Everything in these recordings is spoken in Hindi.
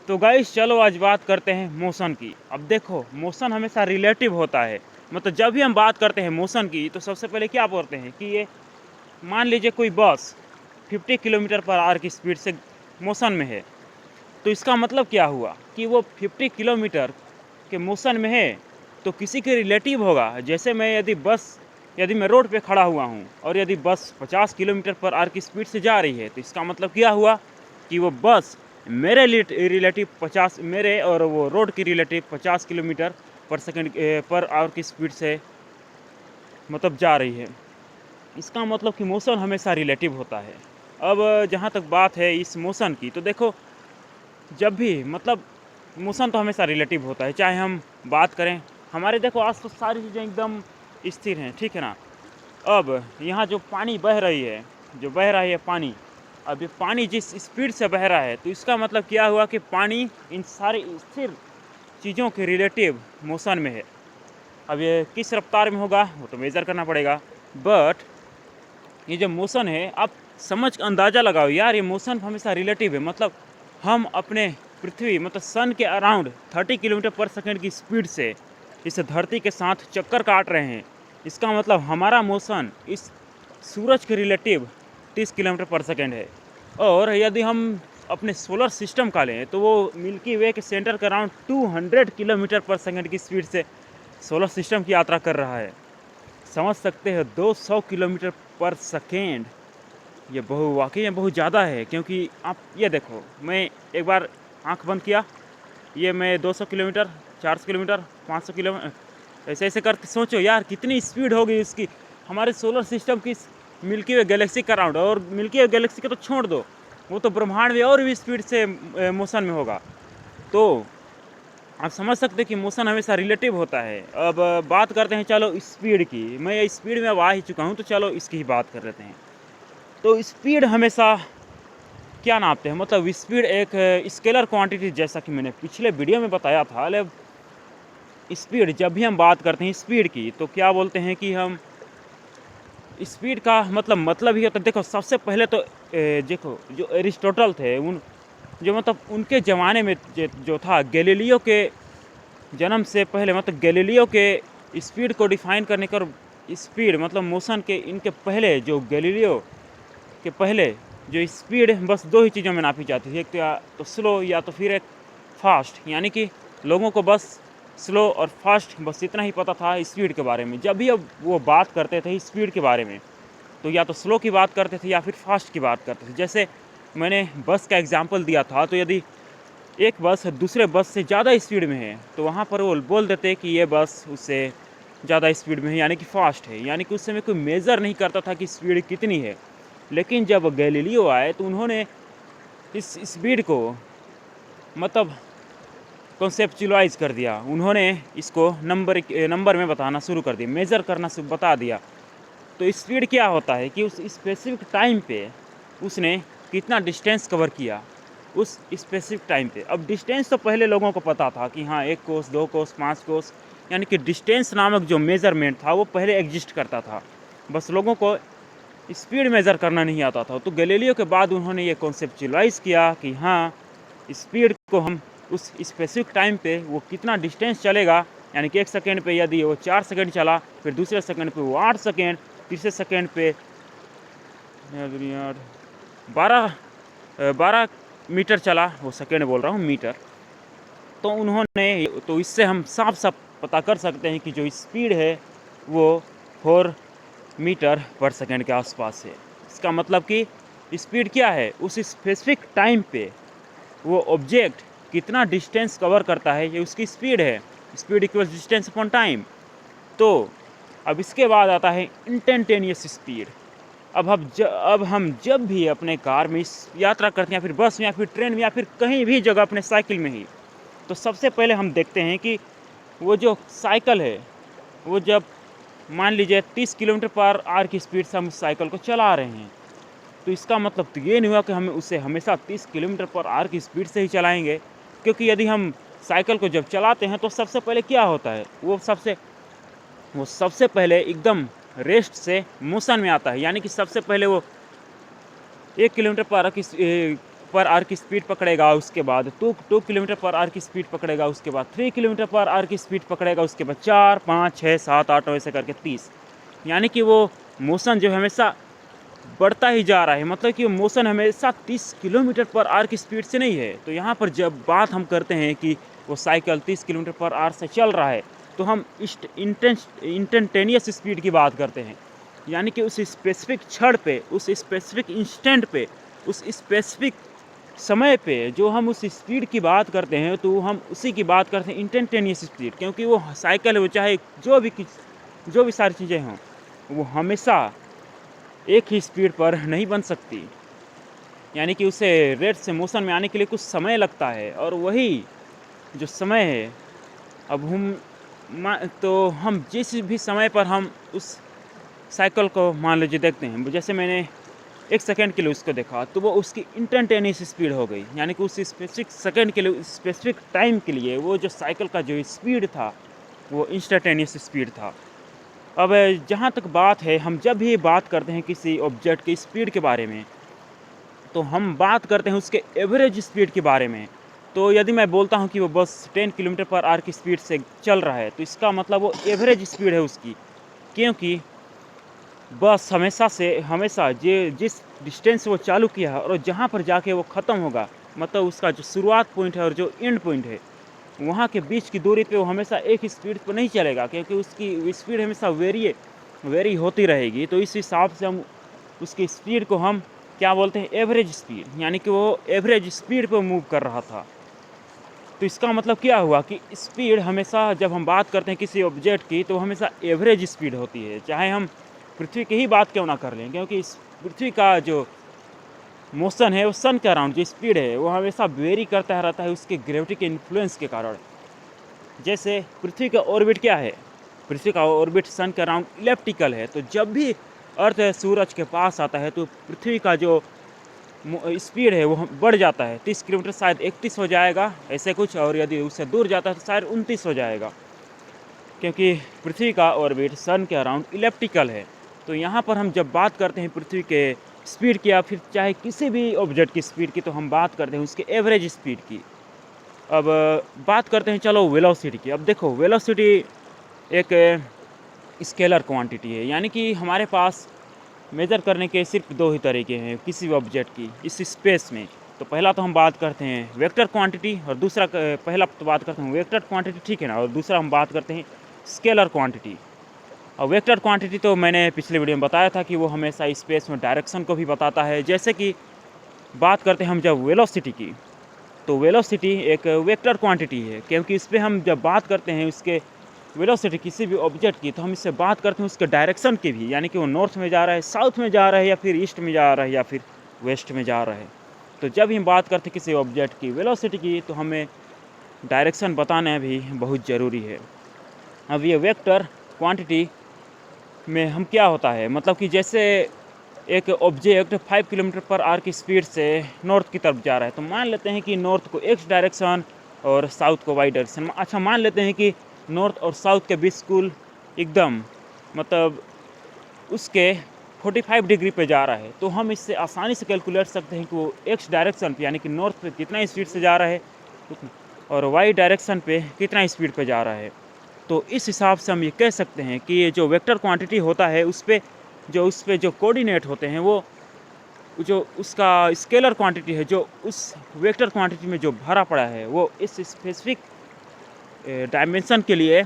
तो गाइस चलो आज बात करते हैं मोशन की। अब देखो मोशन हमेशा रिलेटिव होता है। मतलब जब भी हम बात करते हैं मोशन की तो सबसे पहले क्या बोलते हैं कि ये मान लीजिए कोई बस 50 किलोमीटर पर आवर की स्पीड से मोशन में है। तो इसका मतलब क्या हुआ कि वो 50 किलोमीटर के मोशन में है तो किसी के रिलेटिव होगा। जैसे यदि मैं रोड पे खड़ा हुआ हूँ और यदि बस 50 किलोमीटर पर आवर की स्पीड से जा रही है तो इसका मतलब क्या हुआ कि वो बस मेरे रिलेटिव 50 मेरे और वो रोड की रिलेटिव 50 किलोमीटर पर सेकंड पर आवर की स्पीड से मतलब जा रही है। इसका मतलब कि मोशन हमेशा रिलेटिव होता है। अब जहाँ तक बात है इस मोशन की तो देखो जब भी मतलब मोशन तो हमेशा रिलेटिव होता है। चाहे हम बात करें हमारे देखो आस पास सारी चीज़ें एकदम स्थिर हैं, ठीक है ना। अब यहाँ जो पानी बह रही है, जो बह रहा है पानी, अब ये पानी जिस स्पीड से बह रहा है तो इसका मतलब क्या हुआ कि पानी इन सारी स्थिर चीज़ों के रिलेटिव मोशन में है। अब ये किस रफ्तार में होगा वो तो मेज़र करना पड़ेगा, बट ये जो मोशन है आप समझ अंदाज़ा लगाओ यार, ये मोशन हमेशा रिलेटिव है। मतलब हम अपने पृथ्वी मतलब सन के अराउंड 30 किलोमीटर पर सेकंड की स्पीड से इस धरती के साथ चक्कर काट रहे हैं। इसका मतलब हमारा मोशन इस सूरज के रिलेटिव 30 किलोमीटर पर सेकंड है। और यदि हम अपने सोलर सिस्टम का लें तो वो मिल्की वे के सेंटर के अराउंड 200 किलोमीटर पर सेकंड की स्पीड से सोलर सिस्टम की यात्रा कर रहा है। समझ सकते हैं 200 किलोमीटर पर सेकेंड, ये वाकई में बहुत ज़्यादा है। क्योंकि आप ये देखो, मैं एक बार आंख बंद किया, ये मैं 200 किलोमीटर, 400 किलोमीटर, 500 किलोमीटर ऐसे ऐसे करके सोचो यार कितनी स्पीड होगी इसकी हमारे सोलर सिस्टम की मिल्की वे गैलेक्सी का राउंड। और मिल्की वे गैलेक्सी का तो छोड़ दो, वो तो ब्रह्मांड में और भी स्पीड से मोशन में होगा। तो आप समझ सकते हैं कि मोशन हमेशा रिलेटिव होता है। अब बात करते हैं चलो स्पीड की। मैं स्पीड में अब आ ही चुका हूँ तो चलो इसकी ही बात कर लेते हैं। तो स्पीड हमेशा क्या नापते हैं, मतलब स्पीड एक स्केलर क्वांटिटी, जैसा कि मैंने पिछले वीडियो में बताया था। स्पीड जब भी हम बात करते हैं स्पीड की तो क्या बोलते हैं कि हम स्पीड का मतलब ही होता है। देखो सबसे पहले तो देखो जो एरिस्टोटल थे जो मतलब उनके ज़माने में जो था गैलीलियो के जन्म से पहले, मतलब गैलीलियो के स्पीड को डिफाइन करने का स्पीड मतलब मोशन के इनके पहले जो गैलीलियो के पहले जो स्पीड बस दो ही चीज़ों में नापी जाती थी, एक तो या तो स्लो या तो फिर एक फास्ट। यानी कि लोगों को बस स्लो और फास्ट बस इतना ही पता था स्पीड के बारे में। जब भी अब वो बात करते थे स्पीड के बारे में तो या तो स्लो की बात करते थे या फिर फास्ट की बात करते थे। जैसे मैंने बस का एग्जांपल दिया था, तो यदि एक बस दूसरे बस से ज़्यादा स्पीड में है तो वहाँ पर वो बोल देते कि ये बस उससे ज़्यादा स्पीड में है, यानी कि फ़ास्ट है। यानी कि उस समय कोई मेज़र नहीं करता था कि स्पीड कितनी है। लेकिन जब गैलीलियो आए तो उन्होंने इस स्पीड को मतलब कॉन्सेप्चुअलाइज कर दिया। उन्होंने इसको नंबर में बताना शुरू कर दिया, मेज़र करना बता दिया। तो स्पीड क्या होता है कि उस स्पेसिफिक टाइम पे उसने कितना डिस्टेंस कवर किया उस स्पेसिफिक टाइम पे। अब डिस्टेंस तो पहले लोगों को पता था कि हाँ 1 कोस 2 कोस 5 कोस, यानी कि डिस्टेंस नामक जो मेज़रमेंट था वो पहले एग्जिस्ट करता था, बस लोगों को स्पीड मेज़र करना नहीं आता था। तो गैलीलियो के बाद उन्होंने ये कॉन्सेप्चुअलाइज़ किया कि हाँ स्पीड को हम उस स्पेसिफिक टाइम पे वो कितना डिस्टेंस चलेगा, यानी कि 1 सेकेंड पे यदि वो 4 सेकेंड चला, फिर दूसरे सेकेंड पे वो 8 सेकेंड, तीसरे सेकेंड पे 12 मीटर चला, वो सेकेंड बोल रहा हूँ मीटर। तो उन्होंने तो इससे हम साफ साफ पता कर सकते हैं कि जो स्पीड है वो 4 मीटर पर सेकेंड के आसपास है। इसका मतलब कि स्पीड क्या है, उस स्पेसिफिक टाइम पे वो ऑब्जेक्ट कितना डिस्टेंस कवर करता है ये उसकी स्पीड है। Speed equals distance upon time. तो अब इसके बाद आता है इंस्टेंटेनियस स्पीड। अब हम जब भी अपने कार में यात्रा करते हैं या फिर बस में या फिर ट्रेन में या फिर कहीं भी जगह अपने साइकिल में ही, तो सबसे पहले हम देखते हैं कि वो जो साइकिल है वो जब मान लीजिए 30 किलोमीटर पर आवर की स्पीड से हम उस साइकिल को चला रहे हैं तो इसका मतलब तो ये नहीं हुआ कि हम उसे हमेशा 30 किलोमीटर पर आवर की स्पीड से ही चलाएंगे। क्योंकि यदि हम साइकिल को जब चलाते हैं तो सबसे पहले क्या होता है, वो सबसे पहले एकदम रेस्ट से मोशन में आता है। यानी कि सबसे पहले वो 1 किलोमीटर पर पर आवर की स्पीड पकड़ेगा, उसके बाद 2 किलोमीटर पर आवर की स्पीड पकड़ेगा, उसके बाद 3 किलोमीटर पर आवर की स्पीड पकड़ेगा, उसके बाद 4, 5, 6, 7, 8 ऐसे करके 30। यानी कि वो मोशन जो हमेशा बढ़ता ही जा रहा है, मतलब कि वो मोशन हमेशा 30 किलोमीटर पर आवर की स्पीड से नहीं है। तो यहाँ पर जब बात हम करते हैं कि वो साइकिल 30 किलोमीटर पर आवर से चल रहा है, तो हम इंस्टेंटेनियस स्पीड की बात करते हैं। यानी कि उस स्पेसिफिक क्षण पे, उस स्पेसिफिक इंस्टेंट पे, उस स्पेसिफिक समय पे जो हम उस स्पीड की बात करते हैं, तो हम उसी की बात करते हैं इंस्टेंटेनियस स्पीड। क्योंकि वो साइकिल है, वो चाहे जो भी सारी चीज़ें हों, वो हमेशा एक ही स्पीड पर नहीं बन सकती। यानी कि उसे रेट से मोशन में आने के लिए कुछ समय लगता है, और वही जो समय है, अब हम जिस भी समय पर हम उस साइकिल को मान लीजिए देखते हैं, जैसे मैंने 1 सेकंड के लिए उसको देखा, तो वो उसकी इंस्टेंटेनियस स्पीड हो गई। यानी कि उस स्पेसिफिक सेकंड के लिए, स्पेसिफिक टाइम के लिए वो जो साइकिल का जो स्पीड था, वो इंस्टेंटेनियस स्पीड था। अब जहाँ तक बात है, हम जब भी बात करते हैं किसी ऑब्जेक्ट की स्पीड के बारे में, तो हम बात करते हैं उसके एवरेज स्पीड के बारे में। तो यदि मैं बोलता हूँ कि वो बस 10 किलोमीटर पर आवर की स्पीड से चल रहा है, तो इसका मतलब वो एवरेज स्पीड है उसकी। क्योंकि बस हमेशा जिस डिस्टेंस से वो चालू किया है और जहाँ पर जाके वो ख़त्म होगा, मतलब उसका जो शुरुआत पॉइंट है और जो एंड पॉइंट है, वहाँ के बीच की दूरी पे वो हमेशा एक ही स्पीड पर नहीं चलेगा, क्योंकि उसकी स्पीड हमेशा वेरी होती रहेगी। तो इस हिसाब से हम उसकी स्पीड को हम क्या बोलते हैं, एवरेज स्पीड। यानी कि वो एवरेज स्पीड पर मूव कर रहा था। तो इसका मतलब क्या हुआ कि स्पीड हमेशा, जब हम बात करते हैं किसी ऑब्जेक्ट की, तो हमेशा एवरेज स्पीड होती है। चाहे हम पृथ्वी की ही बात क्यों ना कर लें, क्योंकि इस पृथ्वी का जो मोशन है, वो सन के अराउंड जो स्पीड है, वो हमेशा वेरी करता रहता है उसके ग्रेविटी के इन्फ्लुएंस के कारण। जैसे पृथ्वी का ऑर्बिट क्या है, पृथ्वी का ऑर्बिट सन के अराउंड इलेप्टिकल है। तो जब भी अर्थ सूरज के पास आता है, तो पृथ्वी का जो स्पीड है वो बढ़ जाता है। 30 किलोमीटर शायद 31 हो जाएगा ऐसे कुछ, और यदि उससे दूर जाता है तो शायद 29 हो जाएगा, क्योंकि पृथ्वी का ऑर्बिट सन के अराउंड इलेप्टिकल है। तो यहाँ पर हम जब बात करते हैं पृथ्वी के स्पीड की, या फिर चाहे किसी भी ऑब्जेक्ट की स्पीड की, तो हम बात करते हैं उसके एवरेज स्पीड की। अब बात करते हैं चलो वेलोसिटी की। अब देखो, वेलोसिटी एक स्केलर क्वांटिटी है। यानी कि हमारे पास मेज़र करने के सिर्फ 2 ही तरीके हैं किसी भी ऑब्जेक्ट की इस स्पेस में। तो पहला तो हम बात करते हैं वेक्टर क्वांटिटी, और दूसरा पहला तो बात करते हैं वेक्टर क्वांटिटी, ठीक है ना, और दूसरा हम बात करते हैं स्केलर क्वांटिटी। और वेक्टर क्वांटिटी तो मैंने पिछले वीडियो में बताया था कि वो हमेशा स्पेस में डायरेक्शन को भी बताता है। जैसे कि बात करते हैं हम जब वेलोसिटी की, तो वेलोसिटी एक वेक्टर क्वांटिटी है, क्योंकि इस पर हम जब बात करते हैं उसके वेलोसिटी किसी भी ऑब्जेक्ट की, तो हम इससे बात करते हैं उसके डायरेक्शन की भी। यानी कि वो नॉर्थ में जा रहा है, साउथ में जा रहा है, या फिर ईस्ट में जा रहा है, या फिर वेस्ट में जा रहा है। तो जब हम बात करते हैं किसी ऑब्जेक्ट की वेलोसिटी की, तो हमें डायरेक्शन बताना भी बहुत ज़रूरी है। अब ये वेक्टर क्वांटिटी में हम क्या होता है, मतलब कि जैसे एक ऑब्जेक्ट 5 किलोमीटर पर आवर की स्पीड से नॉर्थ की तरफ जा रहा है, तो मान लेते हैं कि नॉर्थ को एक्स डायरेक्शन और साउथ को वाई डायरेक्शन। अच्छा, मान लेते हैं कि नॉर्थ और साउथ के बीच कुल एकदम मतलब उसके 45 डिग्री पे जा रहा है। तो हम इससे आसानी से कैलकुलेट सकते हैं कि वो एक्स डायरेक्शन पे, यानी कि नॉर्थ पे कितना स्पीड से जा रहा है, और वाई डायरेक्शन पे कितना स्पीड पे जा रहा है। तो इस हिसाब से हम ये कह सकते हैं कि ये जो वेक्टर क्वांटिटी होता है, उस पे जो कोऑर्डिनेट होते हैं, वो जो उसका स्केलर क्वांटिटी है, जो उस वेक्टर क्वांटिटी में जो भरा पड़ा है, वो इस स्पेसिफिक डायमेंशन के लिए,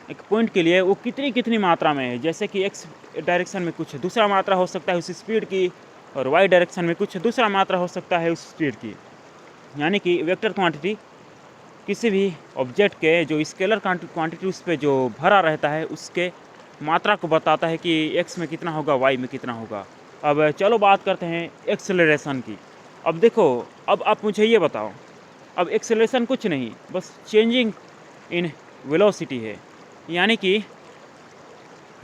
एक पॉइंट के लिए वो कितनी मात्रा में है। जैसे कि एक्स डायरेक्शन में कुछ दूसरा मात्रा हो सकता है उस स्पीड की, और वाई डायरेक्शन में कुछ दूसरा मात्रा हो सकता है उस स्पीड की। यानी कि वेक्टर क्वांटिटी किसी भी ऑब्जेक्ट के जो स्केलर क्वांटिटी उस पर जो भरा रहता है, उसके मात्रा को बताता है कि एक्स में कितना होगा, वाई में कितना होगा। अब चलो बात करते हैं एक्सेलरेशन की। अब देखो, अब आप मुझे ये बताओ, अब एक्सेलरेशन कुछ नहीं, बस चेंजिंग इन वेलोसिटी है। यानी कि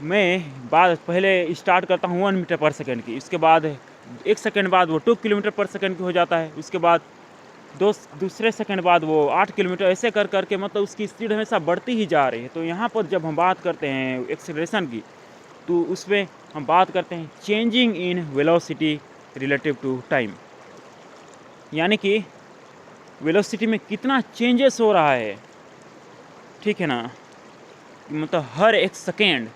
मैं बात पहले स्टार्ट करता हूँ 1 मीटर पर सेकंड की, उसके बाद 1 सेकंड बाद वो 2 किलोमीटर पर सेकंड की हो जाता है, उसके बाद दूसरे सेकंड बाद वो 8 किलोमीटर, ऐसे कर करके मतलब उसकी स्पीड हमेशा बढ़ती ही जा रही है। तो यहाँ पर जब हम बात करते हैं एक्सेलरेशन की, तो उसमें हम बात करते हैं changing in velocity relative to time. यानी कि वेलोसिटी में कितना चेंजेस हो रहा है, ठीक है ना। मतलब हर एक सेकेंड,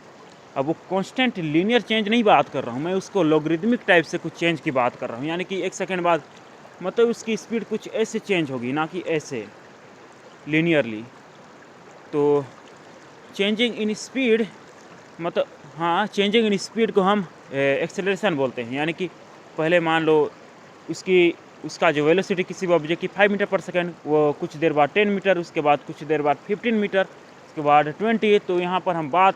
अब वो कांस्टेंट लीनियर चेंज नहीं बात कर रहा हूँ मैं, उसको लॉगरिदमिक टाइप से कुछ चेंज की बात कर रहा हूँ। यानी कि एक सेकेंड बाद मतलब उसकी स्पीड कुछ ऐसे चेंज होगी, ना कि ऐसे लीनियरली। तो चेंजिंग इन स्पीड मतलब हाँ, चेंजिंग इन स्पीड को हम एक्सेलरेशन बोलते हैं। यानी कि पहले मान लो उसका जो वेलोसिटी किसी भी ऑब्जेक्ट की 5 मीटर पर सेकेंड, वो कुछ देर बाद 10 मीटर, उसके बाद कुछ देर बाद 15 मीटर, उसके बाद 20। तो यहाँ पर हम बात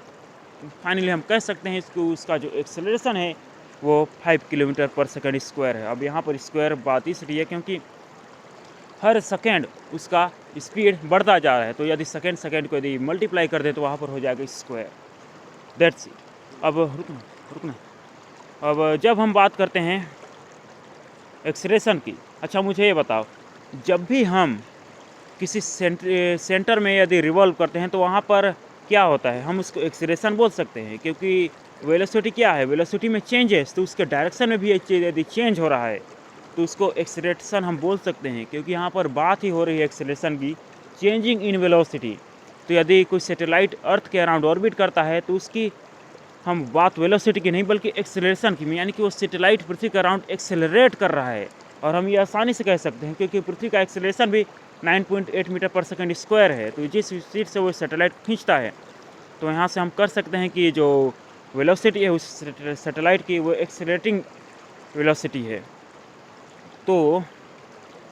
फाइनली हम कह सकते हैं उसका जो एक्सेलरेशन है वो 5 किलोमीटर पर सेकेंड स्क्वायर है। अब यहाँ पर स्क्वायर बात इसलिए है क्योंकि हर सेकेंड उसका स्पीड बढ़ता जा रहा है। तो यदि सेकेंड को यदि मल्टीप्लाई कर दे तो वहाँ पर हो जाएगा स्क्वायर, दैट्स इट। अब रुकना। अब जब हम बात करते हैं एक्सेलरेशन की, अच्छा मुझे ये बताओ, जब भी हम किसी सेंटर में यदि रिवॉल्व करते हैं तो वहाँ पर क्या होता है, हम उसको एक्सेलरेशन बोल सकते हैं। क्योंकि वेलोसिटी क्या है, वेलोसिटी में चेंजेस, तो उसके डायरेक्शन में भी यदि चेंज हो रहा है तो उसको एक्सेलरेशन हम बोल सकते हैं। क्योंकि यहाँ पर बात ही हो रही है एक्सेलरेशन की, चेंजिंग इन वेलोसिटी। तो यदि कोई सैटेलाइट अर्थ के अराउंड ऑर्बिट करता है तो उसकी हम बात वेलोसिटी की नहीं बल्कि एक्सेलरेशन की, यानी कि वो सैटेलाइट पृथ्वी के अराउंड एक्सेलरेट कर रहा है। और हम ये आसानी से कह सकते हैं क्योंकि पृथ्वी का एक्सेलरेशन भी 9.8 मीटर पर सेकेंड स्क्वायर है। तो जिस स्पीड से वो सैटेलाइट खींचता है, तो यहाँ से हम कर सकते हैं कि जो वेलोसिटी है उस सैटेलाइट की वो एक्सेलरेटिंग वेलोसिटी है। तो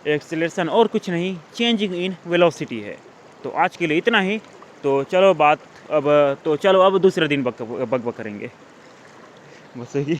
एक्सेलरेशन और कुछ नहीं, चेंजिंग इन वेलोसिटी है। तो आज के लिए इतना ही। तो चलो अब दूसरे दिन बक करेंगे बस यही।